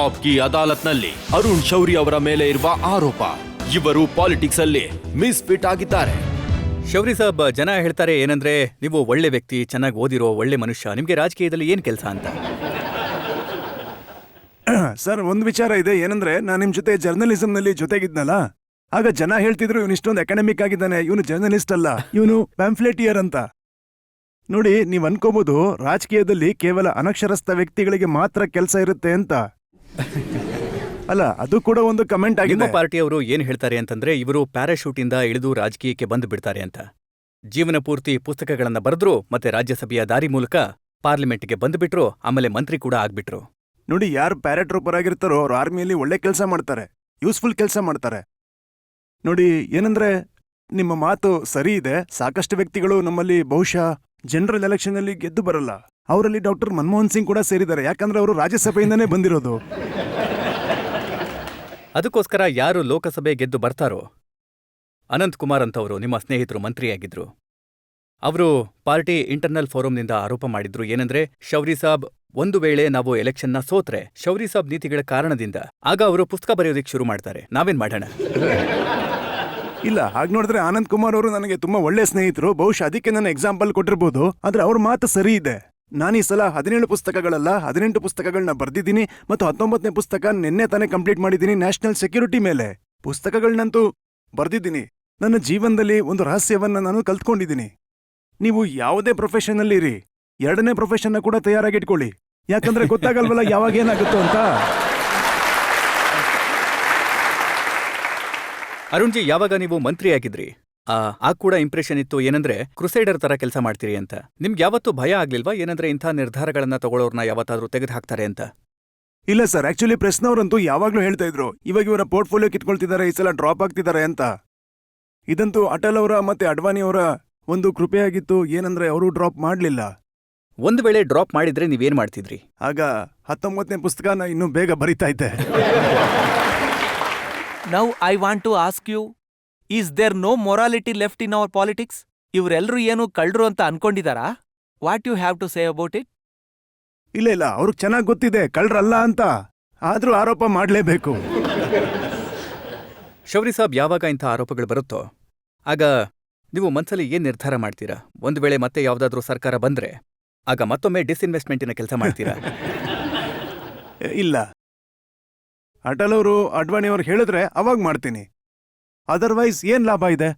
ಆಪ್ಕಿ ಅದಾಲತ್ನಲ್ಲಿ ಅರುಣ್ ಶೌರಿ ಅವರ ಮೇಲೆ ಇರುವ ಆರೋಪ. ಇವರು ಪಾಲಿಟಿಕ್ಸ್ ಅಲ್ಲಿ ಮಿಸ್ಫಿಟ್ ಆಗಿದ್ದಾರೆ. ಶೌರಿ ಸಾಬ್, ಜನ ಹೇಳ್ತಾರೆ ಏನಂದ್ರೆ ನೀವು ಒಳ್ಳೆ ವ್ಯಕ್ತಿ, ಚೆನ್ನಾಗಿ ಓದಿರೋ ಒಳ್ಳೆ ಮನುಷ್ಯ, ನಿಮ್ಗೆ ರಾಜಕೀಯದಲ್ಲಿ ಏನ್ ಕೆಲಸ ಅಂತ. ಸರ್, ಒಂದು ವಿಚಾರ ಇದೆ. ಏನಂದ್ರೆ ನಾನು ನಿಮ್ ಜೊತೆ ಜರ್ನಲಿಸಂ ನಲ್ಲಿ ಜೊತೆಗಿದ್ನಲ್ಲ, ಆಗ ಜನ ಹೇಳ್ತಿದ್ರು ಇವನು ಇಷ್ಟೊಂದು ಅಕಾಡೆಮಿಕ್ ಆಗಿದ್ದಾನೆ, ಇವನು ಜರ್ನಲಿಸ್ಟ್ ಅಲ್ಲ, ಇವನು ಪ್ಯಾಂಫ್ಲೆಟಿಯರ್ ಅಂತ. ನೋಡಿ, ನೀವ್ ಅನ್ಕೋಬಹುದು ರಾಜಕೀಯದಲ್ಲಿ ಕೇವಲ ಅನಕ್ಷರಸ್ಥ ವ್ಯಕ್ತಿಗಳಿಗೆ ಮಾತ್ರ ಕೆಲಸ ಇರುತ್ತೆ ಅಂತ. ಅಲ್ಲ, ಅದು ಕೂಡ ಒಂದು ಕಮೆಂಟ್ ಆಗಿದೆ. ಪಾರ್ಟಿಯವರು ಏನ್ ಹೇಳ್ತಾರೆ ಅಂತಂದ್ರೆ ಇವರು ಪ್ಯಾರಾಶೂಟ್ ಇಂದ ಇಳಿದು ರಾಜಕೀಯಕ್ಕೆ ಬಂದು ಬಿಡ್ತಾರೆ ಅಂತ. ಜೀವನ ಪೂರ್ತಿ ಪುಸ್ತಕಗಳನ್ನ ಬರೆದ್ರು, ಮತ್ತೆ ರಾಜ್ಯಸಭೆಯ ದಾರಿ ಮೂಲಕ ಪಾರ್ಲಿಮೆಂಟ್ಗೆ ಬಂದ್ಬಿಟ್ರು, ಆಮೇಲೆ ಮಂತ್ರಿ ಕೂಡ ಆಗ್ಬಿಟ್ರು. ನೋಡಿ, ಯಾರು ಪ್ಯಾರಾಟ್ರೂಪರ್ ಆಗಿರ್ತಾರೋ ಅವ್ರು ಆರ್ಮಿಯಲ್ಲಿ ಒಳ್ಳೆ ಕೆಲಸ ಮಾಡ್ತಾರೆ, ಯೂಸ್ಫುಲ್ ಕೆಲಸ ಮಾಡ್ತಾರೆ. ನೋಡಿ, ಏನಂದ್ರೆ ನಿಮ್ಮ ಮಾತು ಸರಿ ಇದೆ. ಸಾಕಷ್ಟು ವ್ಯಕ್ತಿಗಳು ನಮ್ಮಲ್ಲಿ ಬಹುಶಃ ಜನರಲ್ ಎಲೆಕ್ಷನ್ ಅಲ್ಲಿ ಗೆದ್ದು ಬರಲ್ಲ. ಅವರಲ್ಲಿ ಡಾಕ್ಟರ್ ಮನಮೋಹನ್ ಸಿಂಗ್ ಕೂಡ ಸೇರಿದ್ದಾರೆ, ಯಾಕಂದ್ರೆ ಅವರು ರಾಜ್ಯಸಭೆಯಿಂದನೇ ಬಂದಿರೋದು. ಅದಕ್ಕೋಸ್ಕರ ಯಾರು ಲೋಕಸಭೆ ಗೆದ್ದು ಬರ್ತಾರೋ, ಅನಂತ್ ಕುಮಾರ್ ಅಂತವರು ನಿಮ್ಮ ಸ್ನೇಹಿತರು ಮಂತ್ರಿಯಾಗಿದ್ರು, ಅವರು ಪಾರ್ಟಿ ಇಂಟರ್ನಲ್ ಫೋರಂನಿಂದ ಆರೋಪ ಮಾಡಿದ್ರು. ಏನಂದ್ರೆ ಶೌರಿ ಸಾಬ್, ಒಂದು ವೇಳೆ ನಾವು ಎಲೆಕ್ಷನ್ನ ಸೋತ್ರೆ ಶೌರಿ ಸಾಬ್ ನೀತಿಗಳ ಕಾರಣದಿಂದ ಆಗ ಅವರು ಪುಸ್ತಕ ಬರೆಯೋದಿಕ್ ಶುರು ಮಾಡ್ತಾರೆ. ನಾವೇನ್ ಮಾಡೋಣ? ಇಲ್ಲ, ಹಾಗೆ ನೋಡಿದ್ರೆ ಆನಂದ್ ಕುಮಾರ್ ಅವರು ನನಗೆ ತುಂಬಾ ಒಳ್ಳೆ ಸ್ನೇಹಿತರು. ಬಹುಶಃ ಅದಕ್ಕೆ ನನ್ನ ಎಕ್ಸಾಂಪಲ್ ಕೊಟ್ಟಿರ್ಬೋದು. ಆದ್ರೆ ಅವ್ರ ಮಾತು ಸರಿ ಇದೆ. ನಾನು ಈ ಸಲ 17 ಪುಸ್ತಕಗಳಲ್ಲ 18 ಪುಸ್ತಕಗಳನ್ನ ಬರ್ದಿದ್ದೀನಿ, ಮತ್ತು 19ನೇ ಪುಸ್ತಕ ನಿನ್ನೆ ತಾನೇ ಕಂಪ್ಲೀಟ್ ಮಾಡಿದ್ದೀನಿ ನ್ಯಾಷನಲ್ ಸೆಕ್ಯೂರಿಟಿ ಮೇಲೆ. ಪುಸ್ತಕಗಳನ್ನಂತೂ ಬರ್ದಿದ್ದೀನಿ. ನನ್ನ ಜೀವನದಲ್ಲಿ ಒಂದು ರಹಸ್ಯವನ್ನ ನಾನು ಕಲ್ತ್ಕೊಂಡಿದ್ದೀನಿ. ನೀವು ಯಾವುದೇ ಪ್ರೊಫೆಷನ್ ಅಲ್ಲಿ ಇರಿ, 2ನೇ ಪ್ರೊಫೆಷನ್ನ ಕೂಡ ತಯಾರಾಗಿಟ್ಕೊಳ್ಳಿ. ಯಾಕಂದ್ರೆ ಗೊತ್ತಾಗಲ್ವಲ್ಲ ಯಾವಾಗ ಏನಾಗುತ್ತೋ ಅಂತ. ಅರುಣ್ಜಿ, ಯಾವಾಗ ನೀವು ಮಂತ್ರಿ ಆಗಿದ್ರಿ ಆಗ ಕೂಡ ಇಂಪ್ರೆಷನ್ ಇತ್ತು ಏನಂದ್ರೆ ಕ್ರುಸೈಡರ್ ತರ ಕೆಲಸ ಮಾಡ್ತೀರಿ ಅಂತ. ನಿಮ್ಗೆ ಯಾವತ್ತೂ ಭಯ ಆಗ್ಲಿಲ್ವಾ ಏನಂದ್ರೆ ಇಂಥ ನಿರ್ಧಾರಗಳನ್ನ ತಗೊಳ್ಳೋರ್ನ ಯಾವತ್ತಾದ್ರೂ ತೆಗೆದು ಹಾಕ್ತಾರೆ ಅಂತ? ಇಲ್ಲ ಸರ್, ಆಕ್ಚುಲಿ ಪ್ರೆಸ್ನವರಂತೂ ಯಾವಾಗ್ಲೂ ಹೇಳ್ತಾ ಇದ್ರು ಇವಾಗ ಇವರ ಪೋರ್ಟ್ಫೋಲಿಯೋ ಕಿತ್ಕೊಳ್ತಿದ್ದಾರೆ, ಈ ಸಲ ಡ್ರಾಪ್ ಆಗ್ತಿದ್ದಾರೆ ಅಂತ. ಇದಂತೂ ಅಟಲ್ ಅವರ ಮತ್ತೆ ಅಡ್ವಾಣಿ ಅವರ ಒಂದು ಕೃಪೆಯಾಗಿತ್ತು. ಏನಂದ್ರೆ ಅವರು ಡ್ರಾಪ್ ಮಾಡ್ಲಿಲ್ಲ. ಒಂದು ವೇಳೆ ಡ್ರಾಪ್ ಮಾಡಿದ್ರೆ ನೀವೇನ್ ಮಾಡ್ತಿದ್ರಿ? ಆಗ 19ನೇ ಪುಸ್ತಕನ ಇನ್ನೂ ಬೇಗ ಬರಿತಾ ಇದ್ದೆ. Now I want to ask you, is there no morality left in our politics? ಇವರೆಲ್ಲರೂ ಏನು ಕಳ್ಳರು ಅಂತ ಅನ್ಕೊಂಡಿದಾರಾ? What you have to say about it? ಇಲ್ಲ, ಅವ್ರಿಗೆ ಚೆನ್ನಾಗಿ ಗೊತ್ತಿದೆ ಕಳ್ಳರಲ್ಲ ಅಂತ, ಆದ್ರೂ ಆರೋಪ ಮಾಡಲೇಬೇಕು. ಶೌರಿ ಸಾಬ್, ಯಾವಾಗ ಇಂಥ ಆರೋಪಗಳು ಬರುತ್ತೋ ಆಗ ನೀವು ಮನ್ಸಲ್ಲಿ ಏನ್ ನಿರ್ಧಾರ ಮಾಡ್ತೀರಾ? ಒಂದು ವೇಳೆ ಮತ್ತೆ ಯಾವ್ದಾದ್ರೂ ಸರ್ಕಾರ ಬಂದ್ರೆ ಆಗ ಮತ್ತೊಮ್ಮೆ ಡಿಸ್ಇನ್ವೆಸ್ಟ್ಮೆಂಟಿನ ಕೆಲಸ ಮಾಡ್ತೀರಾ? ಇಲ್ಲ, ಅಟಲ್ ಅವರು ಅಡ್ವಾಣಿ ಅವ್ರು ಹೇಳಿದ್ರೆ ಅವಾಗ ಮಾಡ್ತೀನಿ. ಅದರ್ವೈಸ್ ಏನ್ ಲಾಭ ಇದೆ?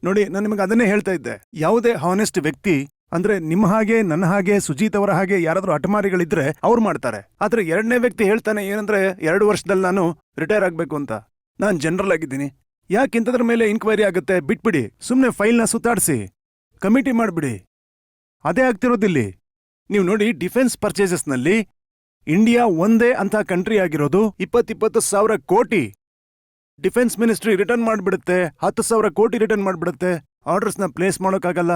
ನೋಡಿ, ನಾನು ನಿಮಗೆ ಅದನ್ನೇ ಹೇಳ್ತಾ ಇದ್ದೆ. ಯಾವುದೇ ಹಾನೆಸ್ಟ್ ವ್ಯಕ್ತಿ, ಅಂದ್ರೆ ನಿಮ್ಮ ಹಾಗೆ ನನ್ನ ಹಾಗೆ ಸುಜೀತ್ ಅವರ ಹಾಗೆ ಯಾರಾದ್ರೂ ಅಟಮಾರಿಗಳಿದ್ರೆ ಅವ್ರು ಮಾಡ್ತಾರೆ. ಆದ್ರೆ 2ನೇ ವ್ಯಕ್ತಿ ಹೇಳ್ತಾನೆ ಏನಂದ್ರೆ 2 ವರ್ಷದಲ್ಲಿ ನಾನು ರಿಟೈರ್ ಆಗ್ಬೇಕು ಅಂತ. ನಾನ್ ಜನರಲ್ ಆಗಿದ್ದೀನಿ, ಯಾಕಿಂತದ್ರ ಮೇಲೆ ಇನ್ಕ್ವೈರಿ ಆಗುತ್ತೆ, ಬಿಟ್ಬಿಡಿ, ಸುಮ್ನೆ ಫೈಲ್ನ ಸುತ್ತಾಡಿಸಿ ಕಮಿಟಿ ಮಾಡ್ಬಿಡಿ. ಅದೇ ಆಗ್ತಿರೋದಿಲ್ಲಿ. ನೀವು ನೋಡಿ, ಡಿಫೆನ್ಸ್ ಪರ್ಚೇಸಸ್ನಲ್ಲಿ ಇಂಡಿಯಾ ಒಂದೇ ಅಂತ ಕಂಟ್ರಿ ಆಗಿರೋದು 20 ಸಾವಿರ ಕೋಟಿ. ಡಿಫೆನ್ಸ್ ಮಿನಿಸ್ಟ್ರಿ ರಿಟರ್ನ್ ಮಾಡ್ಬಿಡುತ್ತೆ, 10,000 ಕೋಟಿ ರಿಟರ್ನ್ ಮಾಡ್ಬಿಡುತ್ತೆ. ಆರ್ಡರ್ಸ್ನ ಪ್ಲೇಸ್ ಮಾಡೋಕ್ಕಾಗಲ್ಲ.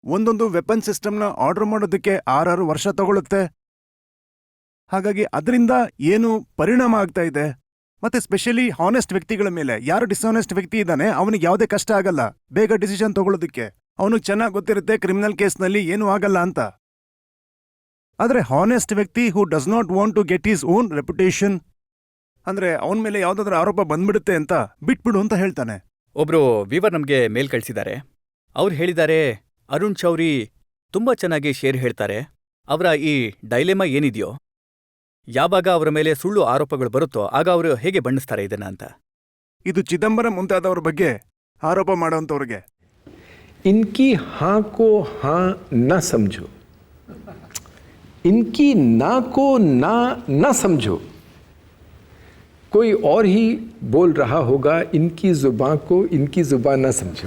ಒಂದೊಂದು ವೆಪನ್ ಸಿಸ್ಟಮ್ನ ಆರ್ಡರ್ ಮಾಡೋದಕ್ಕೆ 6 ವರ್ಷ ತಗೊಳುತ್ತೆ. ಹಾಗಾಗಿ ಅದರಿಂದ ಏನು ಪರಿಣಾಮ ಆಗ್ತಾ ಇದೆ? ಮತ್ತೆ ಸ್ಪೆಷಲಿ ಹಾನೆಸ್ಟ್ ವ್ಯಕ್ತಿಗಳ ಮೇಲೆ. ಯಾರು ಡಿಸ್ಆನೆಸ್ಟ್ ವ್ಯಕ್ತಿ ಇದ್ದಾನೆ ಅವನಿಗೆ ಯಾವುದೇ ಕಷ್ಟ ಆಗಲ್ಲ ಬೇಗ ಡಿಸಿಷನ್ ತಗೊಳ್ಳೋದಕ್ಕೆ. ಅವನಿಗೆ ಚೆನ್ನಾಗಿ ಗೊತ್ತಿರುತ್ತೆ ಕ್ರಿಮಿನಲ್ ಕೇಸ್ನಲ್ಲಿ ಏನೂ ಆಗಲ್ಲ ಅಂತ. ಆದ್ರೆ ಹಾನೆಸ್ಟ್ ವ್ಯಕ್ತಿ who does not want to get his own reputation, ಅಂದ್ರೆ ಅವನ ಮೇಲೆ ಯಾವ್ದಾದ್ರೂ ಆರೋಪ ಬಂದ್ಬಿಡುತ್ತೆ ಅಂತ ಬಿಟ್ಬಿಡು ಅಂತ ಹೇಳ್ತಾನೆ. ಒಬ್ರು ವೀವರ್ ನಮ್ಗೆ ಮೇಲ್ ಕಳಿಸಿದ್ದಾರೆ. ಅವ್ರು ಹೇಳಿದ್ದಾರೆ, ಅರುಣ್ ಶೌರಿ ತುಂಬಾ ಚೆನ್ನಾಗಿ ಶೇರ್ ಹೇಳ್ತಾರೆ. ಅವರ ಈ ಡೈಲೆಮಾ ಏನಿದೆಯೋ, ಯಾವಾಗ ಅವರ ಮೇಲೆ ಸುಳ್ಳು ಆರೋಪಗಳು ಬರುತ್ತೋ ಆಗ ಅವರು ಹೇಗೆ ಬಣ್ಣಿಸ್ತಾರೆ ಇದನ್ನ ಅಂತ. ಇದು ಚಿದಂಬರಂ ಮುಂತಾದವ್ರ ಬಗ್ಗೆ ಆರೋಪ ಮಾಡೋಂಥವ್ರಿಗೆ. इनकी हाँ को हाँ न समझो, इनकी ना को ना न समझो. कोई और ही बोल रहा होगा, इनकी जुबान को इनकी जुबान न समझो.